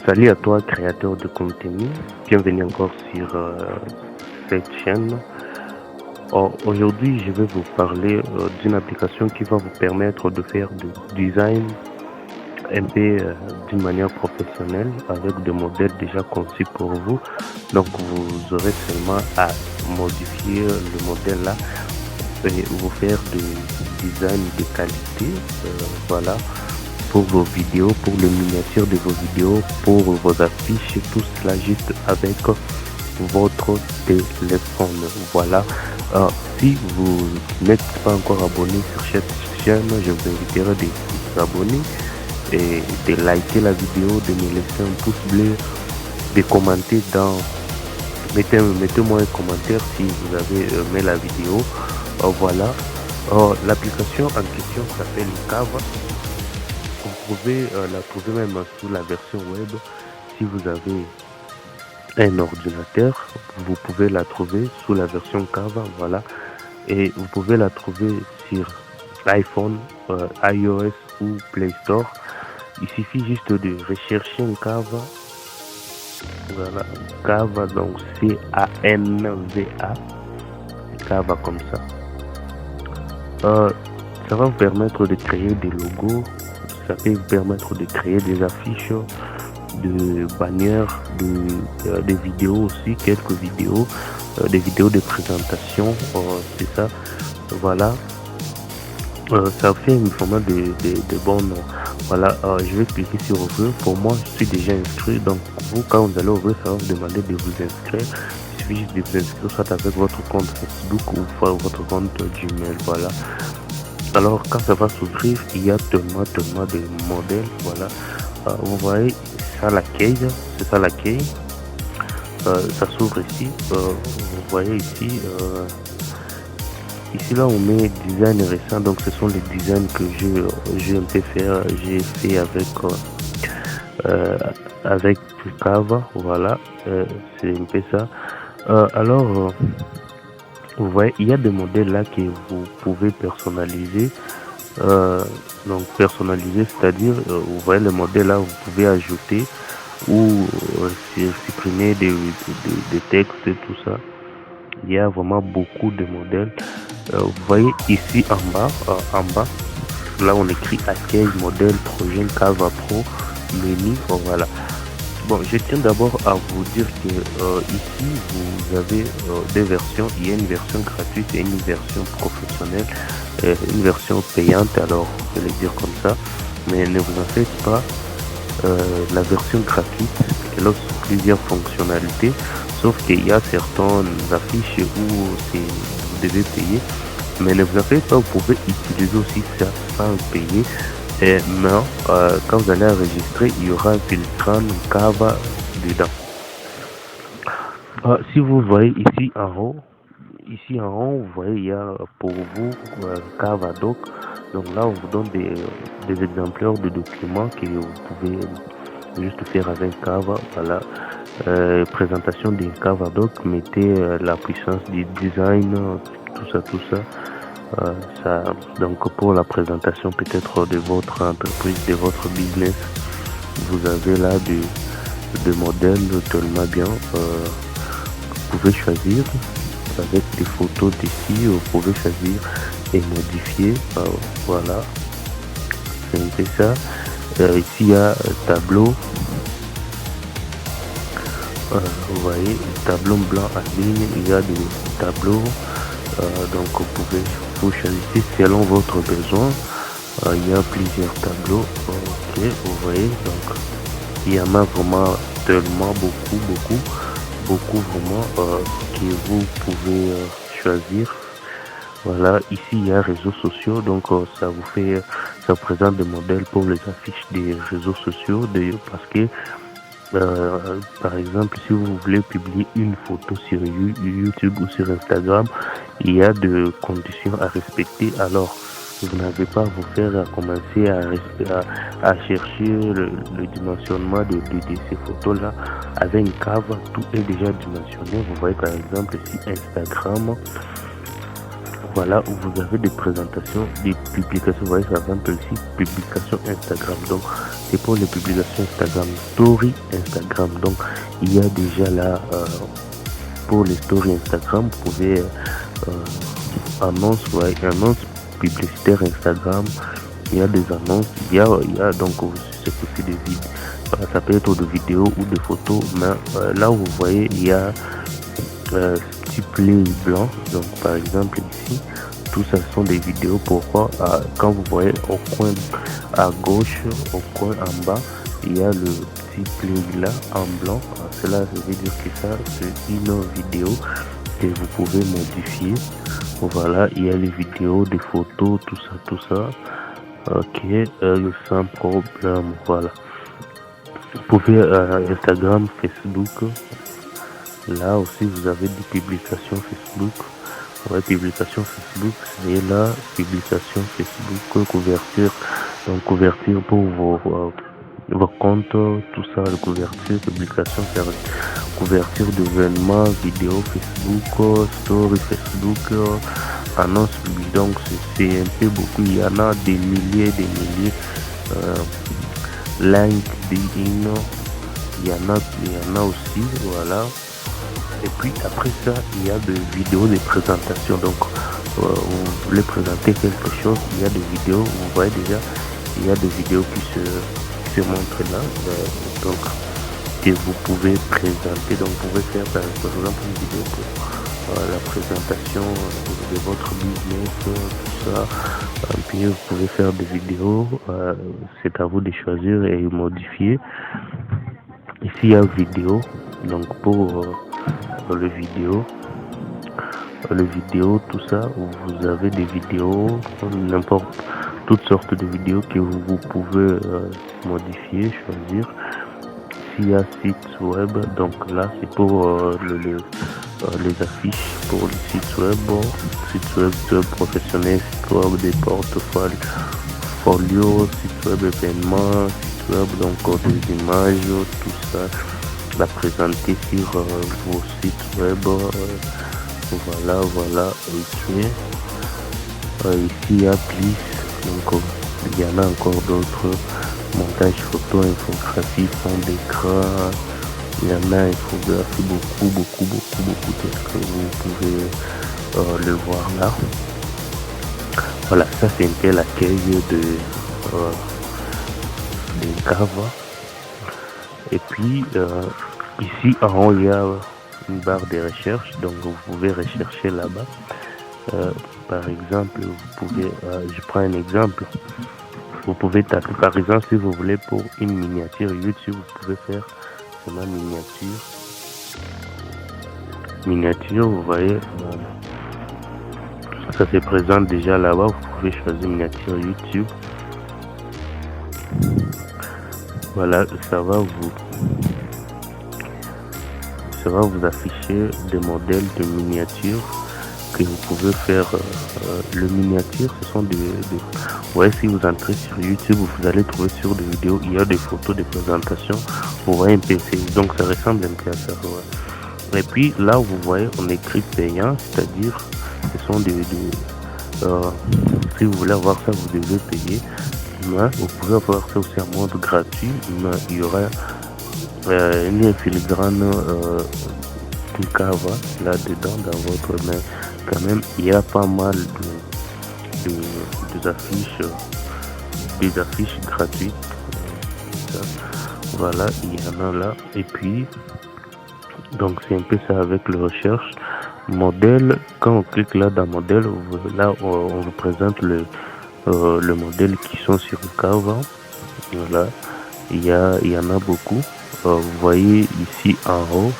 Salut à toi, créateur de contenu. Bienvenue encore sur cette chaîne. Aujourd'hui, je vais vous parler d'une application qui va vous permettre de faire du design un peu d'une manière professionnelle avec des modèles déjà conçus pour vous. Donc, vous aurez seulement à modifier le modèle là et vous faire du design de qualité. Voilà. Pour vos vidéos, pour les miniatures de vos vidéos, pour vos affiches, tout cela juste avec votre téléphone. Voilà. Si vous n'êtes pas encore abonné sur cette chaîne, je vous inviterai de vous abonner et de liker la vidéo, de me laisser un pouce bleu, de commenter mettez-moi un commentaire si vous avez aimé la vidéo. Voilà. L'application en question s'appelle Canva. Vous pouvez la trouver même sous la version web. Si vous avez un ordinateur, vous pouvez la trouver sous la version Canva, voilà. Et vous pouvez la trouver sur iPhone, iOS ou Play Store. Il suffit juste de rechercher un Canva. Voilà, Canva, donc C-A-N-V-A, Canva comme ça. Ça va vous permettre de créer des logos. Ça peut vous permettre de créer des affiches, de bannières, des vidéos aussi, quelques vidéos, des vidéos de présentation, c'est ça. Voilà. Ça fait vraiment de bonnes. Voilà, je vais cliquer sur ouvrir. Pour moi, je suis déjà inscrit. Donc, vous, quand vous allez ouvrir, ça va vous demander de vous inscrire. Il suffit juste de vous inscrire soit avec votre compte Facebook ou votre compte Gmail. Voilà. Alors quand ça va s'ouvrir, il y a tellement de modèles. Voilà. Vous voyez ça l'accueil, c'est ça l'accueil. Ça s'ouvre ici. Vous voyez ici. Ici là on met design récent, donc ce sont les designs que j'ai un peu faire. J'ai fait avec Canva. Voilà. C'est un peu ça. Alors vous voyez, il y a des modèles là que vous pouvez personnaliser. Donc personnaliser, c'est-à-dire, vous voyez le modèle là, vous pouvez ajouter ou supprimer des textes et tout ça. Il y a vraiment beaucoup de modèles. Vous voyez ici en bas, là on écrit accueil, modèle, projet, Canva Pro, menu, voilà. Bon, je tiens d'abord à vous dire que ici, vous avez deux versions. Il y a une version gratuite et une version professionnelle, une version payante, alors je vais le dire comme ça. Mais ne vous en faites pas, la version gratuite, elle offre plusieurs fonctionnalités, sauf qu'il y a certaines affiches où vous devez payer. Mais ne vous en faites pas, vous pouvez utiliser aussi ça sans payer. Mais quand vous allez enregistrer, il y aura un filtrant Canva dedans. Si vous voyez ici en haut, vous voyez il y a pour vous Canva Doc. Donc là on vous donne des exemplaires de documents que vous pouvez juste faire avec Canva. Voilà. Présentation des Canva Doc, mettez la puissance du design, tout ça. Donc pour la présentation peut-être de votre entreprise, de votre business, vous avez là des modèles tellement bien. Vous pouvez choisir avec des photos d'ici, vous pouvez choisir et modifier. Voilà, c'est un peu ça. Ici il y a tableau. Vous voyez, tableau blanc à ligne, il y a des tableaux. Donc vous choisissez selon votre besoin. Il y a plusieurs tableaux. Ok, vous voyez, donc il y en a vraiment tellement beaucoup vraiment que vous pouvez choisir. Voilà, ici il y a réseaux sociaux, donc ça présente des modèles pour les affiches des réseaux sociaux, parce que par exemple, si vous voulez publier une photo sur YouTube ou sur Instagram, il y a des conditions à respecter. Alors, vous n'avez pas à vous faire commencer à chercher le dimensionnement de ces photos-là. Avec une Canva, tout est déjà dimensionné. Vous voyez par exemple ici Instagram. Voilà, où vous avez des présentations, des publications. Vous voyez par exemple ici, publication Instagram. Donc, c'est pour les publications Instagram, story Instagram. Donc il y a déjà là pour les stories Instagram, vous pouvez annonce publicitaire Instagram. Il y a des annonces, il y a donc c'est aussi des vidéos, ça peut être de vidéos ou de photos, mais là vous voyez il y a petit play blanc. Donc par exemple ici, tout ça sont des vidéos. Pourquoi quand vous voyez au coin à gauche, au coin en bas, il y a le petit play là en blanc. Cela veut dire que ça c'est une vidéo que vous pouvez modifier. Voilà, il y a les vidéos, des photos, tout ça. Ok, sans problème. Voilà. Vous pouvez Instagram, Facebook. Là aussi, vous avez des publications Facebook. Ouais, publication Facebook, c'est là, publication Facebook, couverture. Donc, couverture pour vos comptes, tout ça, la couverture, publication, couverture d'événements, vidéo Facebook, story Facebook, annonce publique. Donc, c'est un peu beaucoup. Il y en a des milliers. LinkedIn, il y en a aussi, voilà. Et puis après ça, il y a des vidéos de présentation. Donc, vous voulez présenter quelque chose, il y a des vidéos, vous voyez déjà, il y a des vidéos qui se montrent là. Donc, que vous pouvez présenter. Donc, vous pouvez faire par exemple une vidéo pour la présentation de votre business, tout ça. Et puis, vous pouvez faire des vidéos. C'est à vous de choisir et modifier. Ici, il y a vidéo. Donc, pour le vidéo, tout ça, vous avez des vidéos, n'importe, toutes sortes de vidéos que vous pouvez modifier, choisir. S'il y a site web, donc là c'est pour les affiches pour le site web professionnel, site web des portefeuilles, site web événements, site web donc des images, tout ça. La présenter sur vos sites web. Voilà. Ok. Ici il y a plus. Donc il y en a encore d'autres. Montage photo, infographie, fond d'écran. Il y en a infographie beaucoup. Peut-être que vous pouvez le voir là. Voilà, ça c'est un peu l'accueil de Canva. Et puis ici en haut il y a une barre de recherche, donc vous pouvez rechercher là-bas. Par exemple, vous pouvez, je prends un exemple, vous pouvez taper par exemple si vous voulez pour une miniature YouTube, vous pouvez faire seulement miniature, vous voyez, ça se présente déjà là-bas. Vous pouvez choisir miniature YouTube. Voilà, ça va vous afficher des modèles de miniatures que vous pouvez faire. Le miniature, ce sont des ouais, si vous entrez sur YouTube, vous allez trouver sur des vidéos, il y a des photos de présentation. Vous voyez un PC, donc ça ressemble un peu à ça. Ouais. Et puis là, vous voyez, on écrit payant, c'est-à-dire, ce sont si vous voulez avoir ça, vous devez payer. Mais vous pouvez avoir ça aussi en mode gratuit, mais il y aura une filigrane Canva là-dedans dans votre main. Quand même, il y a pas mal des affiches gratuites. Voilà, il y en a là. Et puis, donc c'est un peu ça avec les recherches. Modèle, quand on clique là dans modèle, là on vous présente le modèle qui sont sur Canva. Voilà, il y en a beaucoup. Vous voyez ici en haut,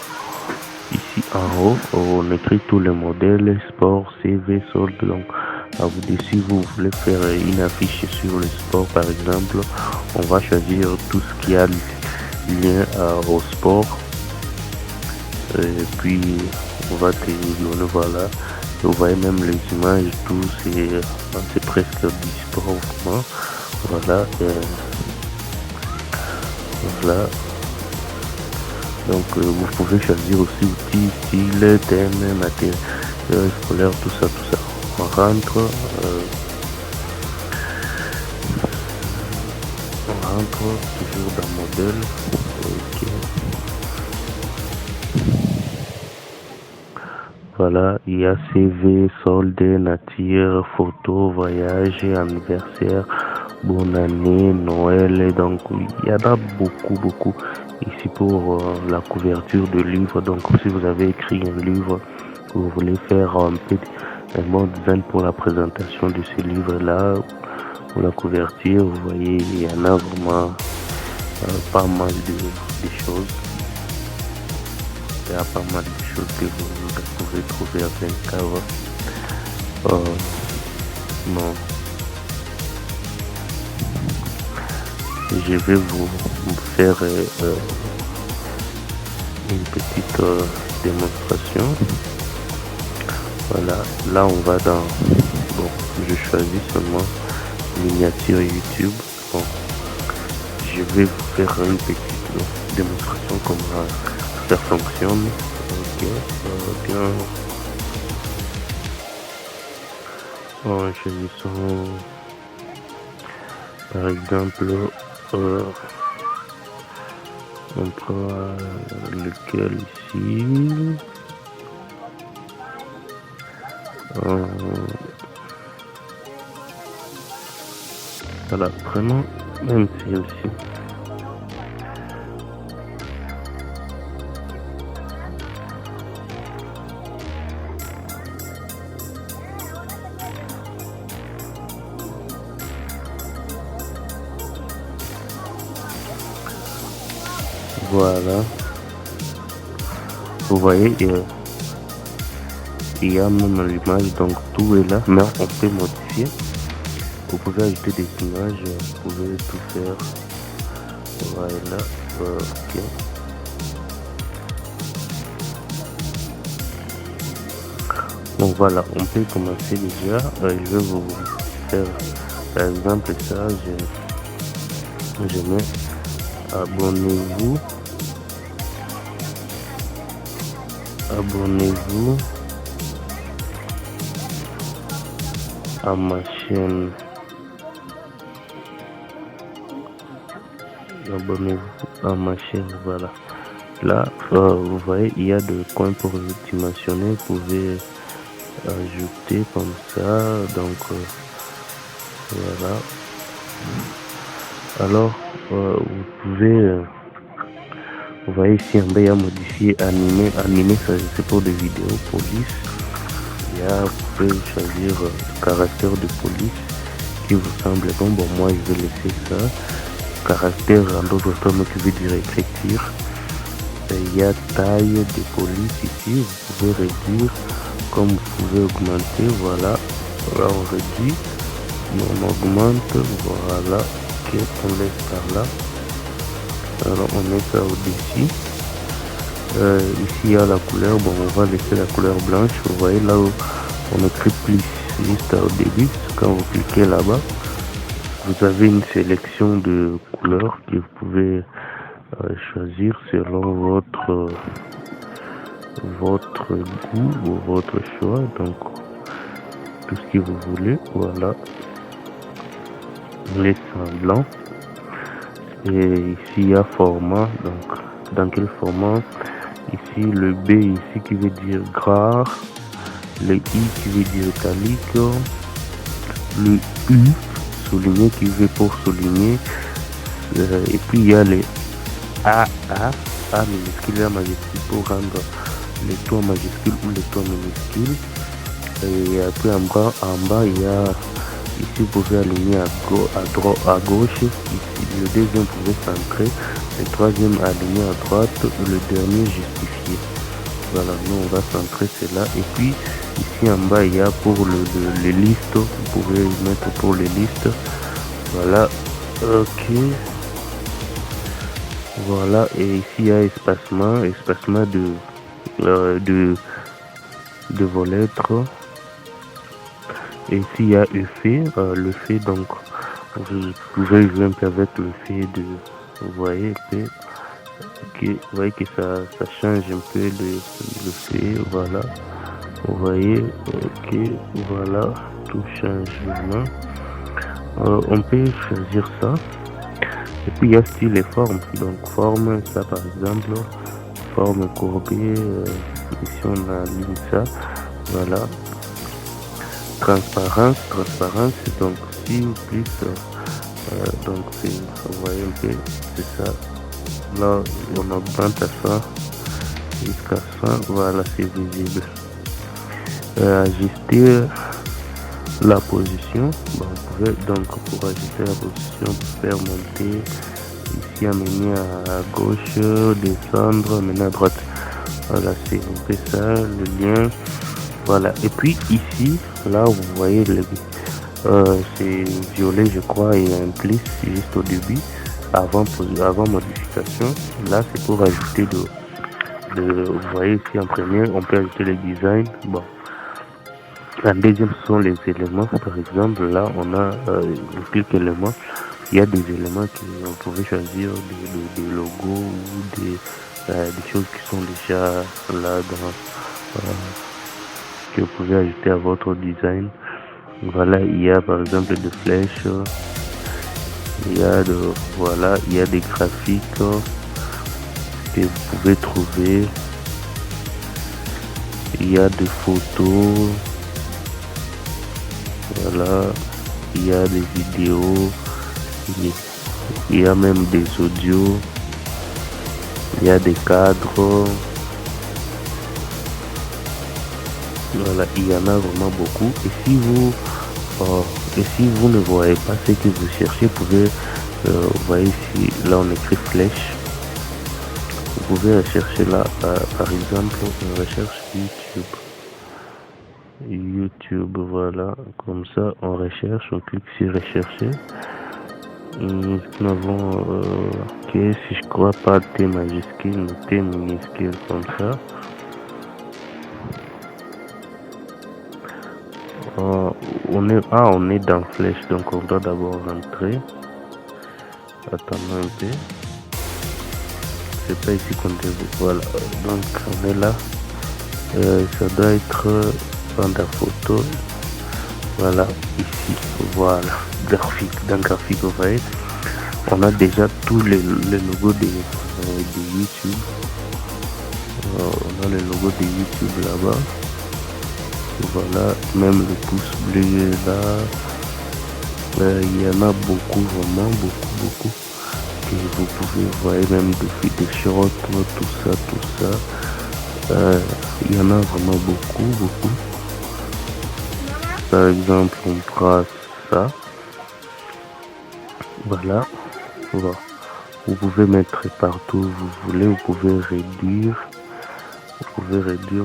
on écrit tous les modèles, sport, CV, solde. Donc, à vous dire si vous voulez faire une affiche sur le sport, par exemple, on va choisir tout ce qui a lien au sport. Et puis, on va télévisionner, voilà. Vous voyez même les images, tout, c'est presque du sport, vraiment. Voilà. Voilà. Donc vous pouvez choisir aussi outils, style, thème, matériel scolaire, tout ça. On rentre rentre toujours dans modèle. Ok. Voilà, il y a CV, solde, nature, photo, voyage, anniversaire, bonne année, Noël. Et donc, il y en a beaucoup ici pour la couverture de livre. Donc, si vous avez écrit un livre, vous voulez faire un bon design pour la présentation de ce livre-là, pour la couverture, vous voyez, il y en a vraiment pas mal de choses. Il y a pas mal de choses que vous pouvez trouver avec Canva. Non. Je vais vous faire une petite démonstration. Voilà, là on va dans... Bon, je choisis seulement miniature YouTube. Bon, je vais vous faire une petite démonstration comment ça fonctionne. Ok, bien. En choisissant par exemple on prend lequel ici. Voilà, prenons même celle-ci. Voilà, vous voyez, il y a même l'image, donc tout est là, mais on peut modifier. Vous pouvez ajouter des images, vous pouvez tout faire. Voilà, ok. Donc voilà, on peut commencer déjà. Je vais vous faire par exemple ça. Je mets abonnez-vous. Abonnez-vous à ma chaîne. Abonnez-vous à ma chaîne, voilà. Là, vous voyez, il y a des coins pour dimensionner. Vous pouvez ajouter comme ça. Donc, voilà. Alors, vous pouvez... vous voyez ici en bas, il y a modifié, animé, ça c'est pour des vidéos police. Vous pouvez choisir caractère de police qui vous semble bon. Bon, moi je vais laisser ça. Caractère en d'autres termes qui veut dire écriture. Il y a taille de police ici. Vous pouvez réduire comme vous pouvez augmenter. Voilà. Là on réduit. On augmente. Voilà. Ok, on laisse par là. Alors on met ça au-dessus. Ici il y a la couleur. Bon, on va laisser la couleur blanche. Vous voyez là où on écrit plus juste au début. Quand vous cliquez là-bas, vous avez une sélection de couleurs que vous pouvez choisir selon votre goût ou votre choix. Donc tout ce que vous voulez. Voilà. On laisse en blanc. Et ici il y a format. Donc dans quel format? Ici le B ici qui veut dire gras, le I qui veut dire italique, le U souligné qui veut pour souligner, et puis il y a les A minuscule et A majuscule pour rendre les toits majuscules ou les toits minuscules. Et après en bas il y a ici vous pouvez aligner à gauche, ici le deuxième vous pouvez centrer, le troisième aligner à droite, le dernier justifié. Voilà, nous on va centrer cela. Et puis ici en bas il y a pour les listes, vous pouvez mettre pour les listes. Voilà, ok. Voilà, et ici il y a espacement de vos lettres. Et ici il y a effet, le fait, donc vous pouvez jouer un peu avec le fait de, vous voyez, vous voyez que ça change un peu le fait, voilà, vous voyez, ok, voilà, tout change vraiment. On peut choisir ça. Et puis il y a style et forme. Donc forme, ça par exemple, forme courbée, ici on aligne ça, voilà. Transparence, donc si ou plus, donc vous voyez un peu, c'est ça. Là on augmente à ça jusqu'à 100, voilà, c'est visible. Ajuster la position, bon, vous pouvez donc pour ajuster la position, faire monter ici, amener à gauche, descendre, amener à droite. Voilà, c'est un peu ça le lien. Voilà, et puis ici, là vous voyez c'est violet, je crois, et un plus juste au début, avant modification. Là c'est pour ajouter vous voyez ici en premier, on peut ajouter les designs. Bon, en deuxième, ce sont les éléments. Par exemple, là, on a quelques éléments. Il y a des éléments que vous pouvez choisir, des logos ou des choses qui sont déjà là que vous pouvez ajouter à votre design. Voilà, il y a par exemple des flèches. Il y a des graphiques que vous pouvez trouver. Il y a des photos. Voilà, il y a des vidéos, il y a même des audios, il y a des cadres. Voilà, il y en a vraiment beaucoup. Et si vous ne voyez pas ce que vous cherchez, vous pouvez, vous voyez ici, là on écrit flèche. Vous pouvez rechercher là, par exemple, on recherche YouTube, voilà, comme ça on recherche, on clique sur rechercher. Nous avons si je crois pas T majuscule, mais T minuscule comme ça. On est dans flèche, donc on doit d'abord rentrer. Attendons un peu. C'est pas ici qu'on devait. Voilà, donc on est là. Ça doit être dans la photo. Voilà, ici, voilà, graphique. Dans graphique, vous voyez, on a déjà tous les logos de YouTube. On a le logo de YouTube là-bas. Voilà, même le pouce bleu là. Il y en a beaucoup, vraiment beaucoup. Que vous pouvez voir, même des shorts, tout ça. Il y en a vraiment beaucoup. Par exemple, on prend ça. Voilà. Vous pouvez mettre partout où vous voulez. Vous pouvez réduire.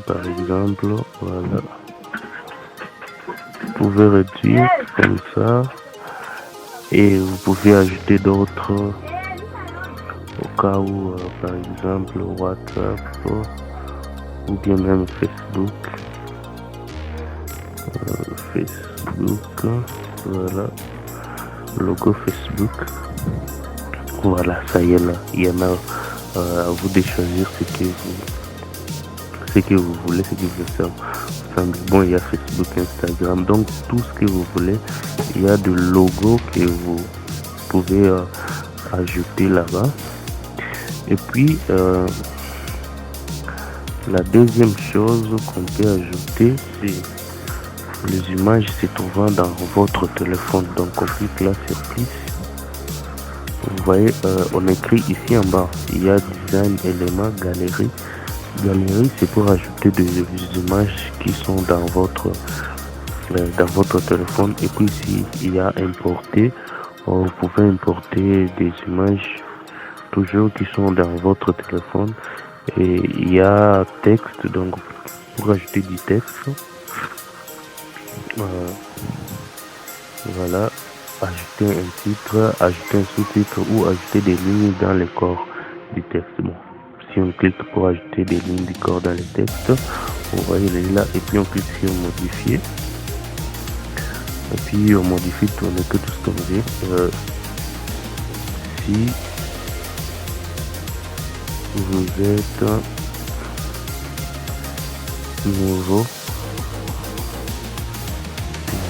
Par exemple. Voilà. Vous pouvez réduire comme ça. Et vous pouvez ajouter d'autres au cas où, par exemple, WhatsApp ou bien même Facebook. Voilà, logo Facebook. Voilà, ça y est là. Il y en a à vous de choisir ce que vous voulez, ce qui vous semble bon. Il y a Facebook, Instagram, donc tout ce que vous voulez. Il y a des logos que vous pouvez ajouter là-bas. Et puis la deuxième chose qu'on peut ajouter, c'est les images se trouvant dans votre téléphone. Donc on clique là sur plus. Vous voyez, on écrit ici en bas, il y a design, éléments, galerie. Galerie, c'est pour ajouter des images qui sont dans votre téléphone. Et puis ici, il y a importer. Vous pouvez importer des images toujours qui sont dans votre téléphone. Et il y a texte, donc pour ajouter du texte. Voilà, ajouter un titre, ajouter un sous-titre ou ajouter des lignes dans le corps du texte. Bon, si on clique pour ajouter des lignes du corps dans le texte, vous voyez là, et puis on clique sur modifier. Et puis on modifie, on peut tout changer. Si vous êtes nouveau,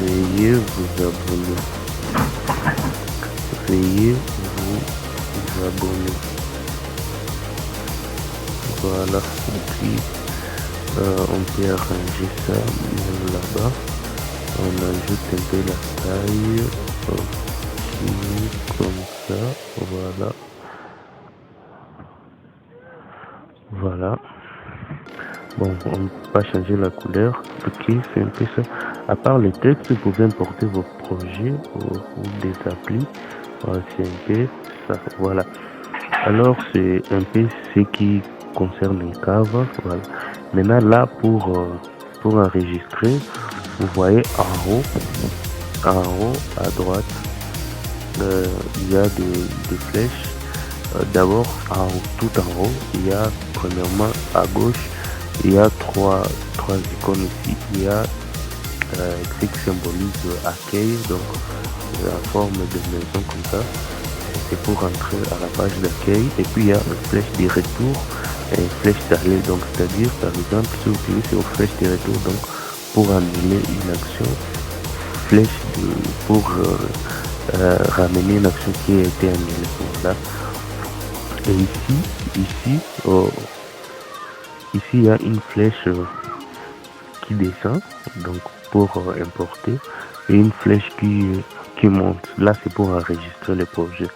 veuillez vous abonner. Veuillez vous abonner. Voilà, et puis on peut arranger ça même là-bas. On ajoute un peu la taille. Ok, comme ça, voilà. Voilà. Bon, on ne peut pas changer la couleur. Ok, c'est un peu ça. À part les textes, vous pouvez importer vos projets ou des applis. Voilà, c'est un peu ça. Voilà. Alors, c'est un peu ce qui concerne les caves. Voilà. Maintenant, là, pour enregistrer, vous voyez en haut, à droite, il y a des flèches. D'abord, tout en haut, il y a premièrement à gauche, il y a trois icônes ici. Il y a ce qui symbolise accueil, donc la forme de maison comme ça. C'est pour rentrer à la page d'accueil. Et puis il y a une flèche de retour et une flèche d'aller. Donc c'est-à-dire, par exemple, si vous cliquez sur flèche de retour, donc pour annuler une action, flèche pour ramener une action qui a été annulée. Voilà. Et ici, il y a une flèche qui descend, donc pour importer, et une flèche qui monte. Là, c'est pour enregistrer le projet.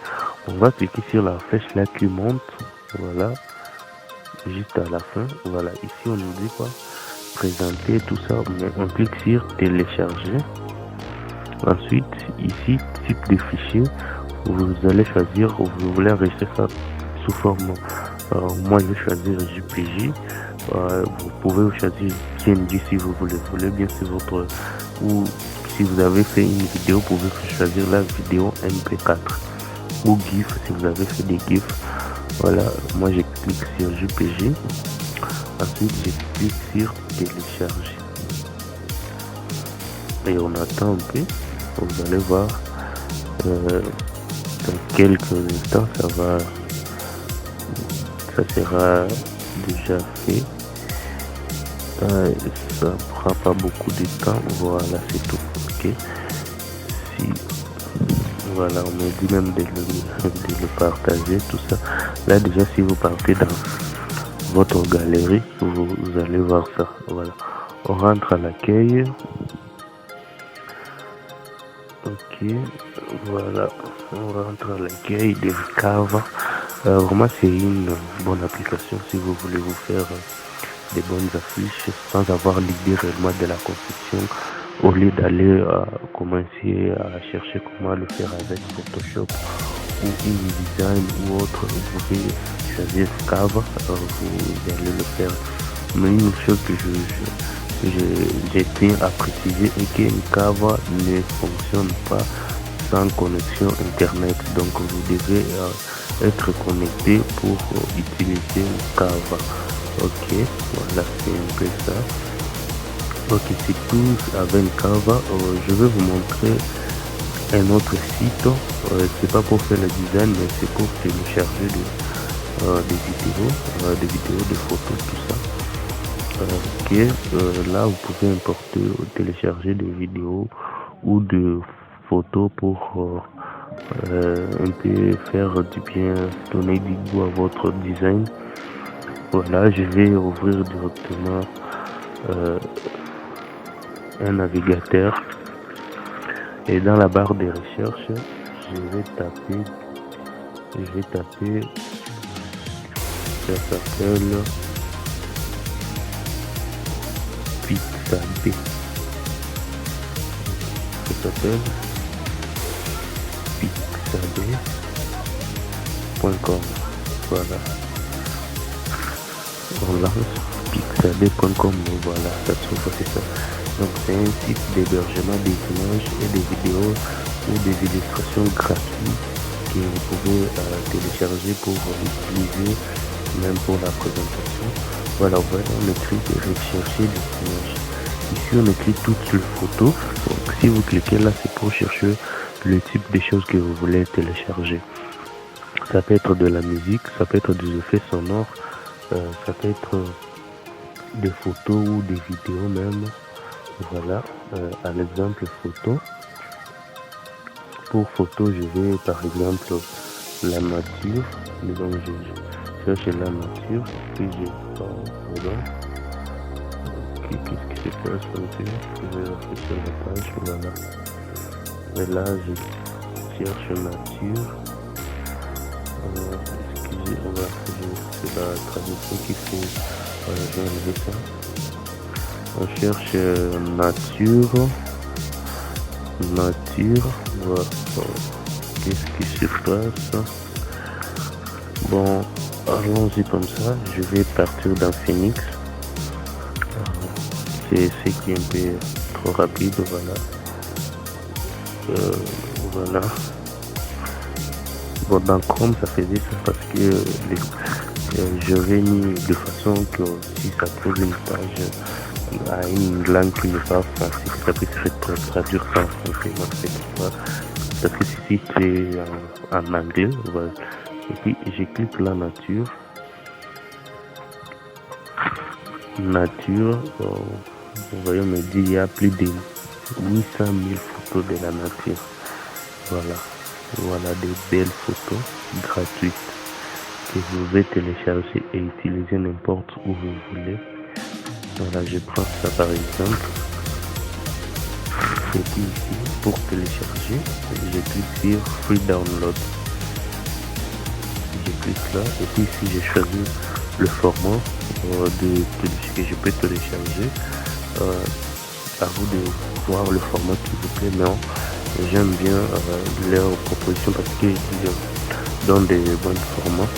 On va cliquer sur la flèche là qui monte, voilà, juste à la fin. Voilà, ici on nous dit quoi? Présenter tout ça, mais on clique sur télécharger. Ensuite, ici, type de fichier, vous allez choisir, vous voulez enregistrer ça sous forme. Moi, je vais choisir JPG. Vous pouvez choisir PNG si vous voulez bien c'est votre, ou si vous avez fait une vidéo, vous pouvez choisir la vidéo MP4 ou GIF si vous avez fait des GIFs. Voilà, moi je clique sur JPG. Ensuite, je clique sur télécharger et on attend un peu. Vous allez voir dans quelques instants ça sera déjà fait. Ça prend pas beaucoup de temps. Voilà, c'est tout. Ok. Voilà, on me dit même de le partager, tout ça. Là déjà, si vous partez dans votre galerie, vous allez voir ça. Voilà. On rentre à l'accueil. Ok, voilà, on rentre à l'accueil de Canva. Vraiment, c'est une bonne application si vous voulez vous faire des bonnes affiches sans avoir l'idée réellement de la conception. Au lieu d'aller commencer à chercher comment le faire avec Photoshop ou InDesign ou autre, vous pouvez choisir Canva, vous allez le faire. Mais une chose que j'ai tiens à préciser est que Canva ne fonctionne pas sans connexion internet, donc vous devez être connecté pour utiliser Canva. Ok, voilà, c'est un peu ça. Ok, c'est tout avec Canva. Je vais vous montrer un autre site. C'est pas pour faire le design, mais c'est pour télécharger des vidéos, des photos, tout ça. Ok, là vous pouvez importer ou télécharger des vidéos ou de photos pour un peu faire du bien, donner du goût à votre design. Voilà, je vais ouvrir directement un navigateur et dans la barre de recherche, je vais taper, ça s'appelle Pixabay. Ça s'appelle pixabay.com. Voilà. On lance pixabay.com. Voilà, ça s'ouvre, c'est ça. Donc c'est un site d'hébergement des images et des vidéos ou des illustrations gratuites que vous pouvez télécharger pour utiliser même pour la présentation. Voilà, on écrit rechercher des images. Ici on écrit toutes les photos. Donc si vous cliquez là, c'est pour chercher le type de choses que vous voulez télécharger. Ça peut être de la musique, ça peut être des effets sonores, ça peut être des photos ou des vidéos même. Voilà, à l'exemple photo. Pour photo, je vais par exemple la nature. Donc je cherche la nature, puis je pars dedans. Qu'est-ce qui se passe maintenant? Je vais rester sur la page, voilà. Et là, je cherche nature. Excusez, c'est la traduction qui fait. Je vais enlever ça. On cherche nature. Voilà. Qu'est-ce qui se passe? Bon, allons-y comme ça. Je vais partir dans Phoenix. C'est ce qui est un peu trop rapide, voilà. Voilà. Bon, dans Chrome, ça faisait ça parce que j'aurais mis de façon que si ça trouve une page à une langue qui n'est pas français, ça peut se traduire en français. Donc, c'est pas parce que si c'est en anglais, voilà. Et puis, je clique la nature. Vous voyez, on me dit il y a plus de 800 000 photos de la nature. Voilà des belles photos gratuites que vous pouvez télécharger et utiliser n'importe où vous voulez. Voilà, je prends ça par exemple. Et puis ici, pour télécharger, je clique sur Free Download. Je clique là, et puis ici, j'ai choisi le format que je peux télécharger. À vous de voir le format qui vous plaît, mais j'aime bien leurs propositions parce qu'ils donnent des bons formats.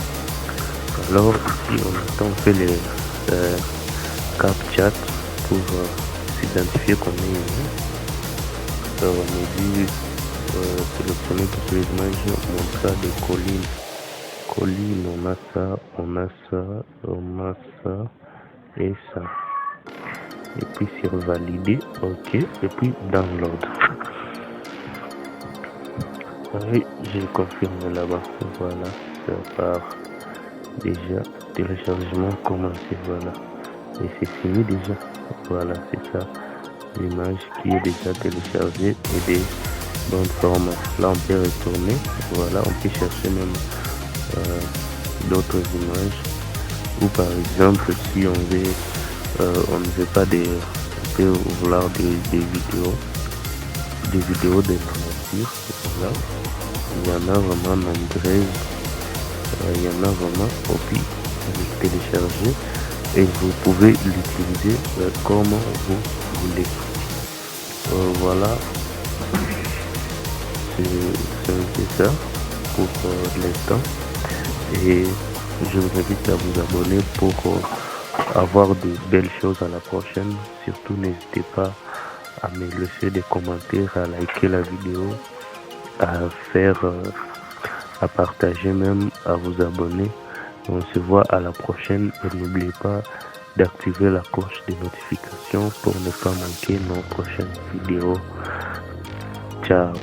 Alors ici on fait les CapChat pour s'identifier qu'on est. On me dit sélectionner toutes les images, montrer des collines, on a ça et ça. Et puis sur valider, ok, et puis download. Oui, j'ai confirmé là-bas, voilà, ça part déjà, téléchargement commencé, voilà, et c'est fini déjà, voilà, c'est ça, l'image qui est déjà téléchargée et des bons formats. Là on peut retourner, voilà, on peut chercher même d'autres images, ou par exemple si on ne veut pas on peut vouloir des vidéos de la nature, voilà. Il y en a vraiment nombreuses, il y en a vraiment, puis vous téléchargez et vous pouvez l'utiliser comme vous voulez. Voilà, c'est ça pour l'instant, et je vous invite à vous abonner pour avoir de belles choses à la prochaine. Surtout n'hésitez pas à me laisser des commentaires, à liker la vidéo, à partager, même à vous abonner. On se voit à la prochaine et n'oubliez pas d'activer la cloche de notification pour ne pas manquer nos prochaines vidéos. Ciao.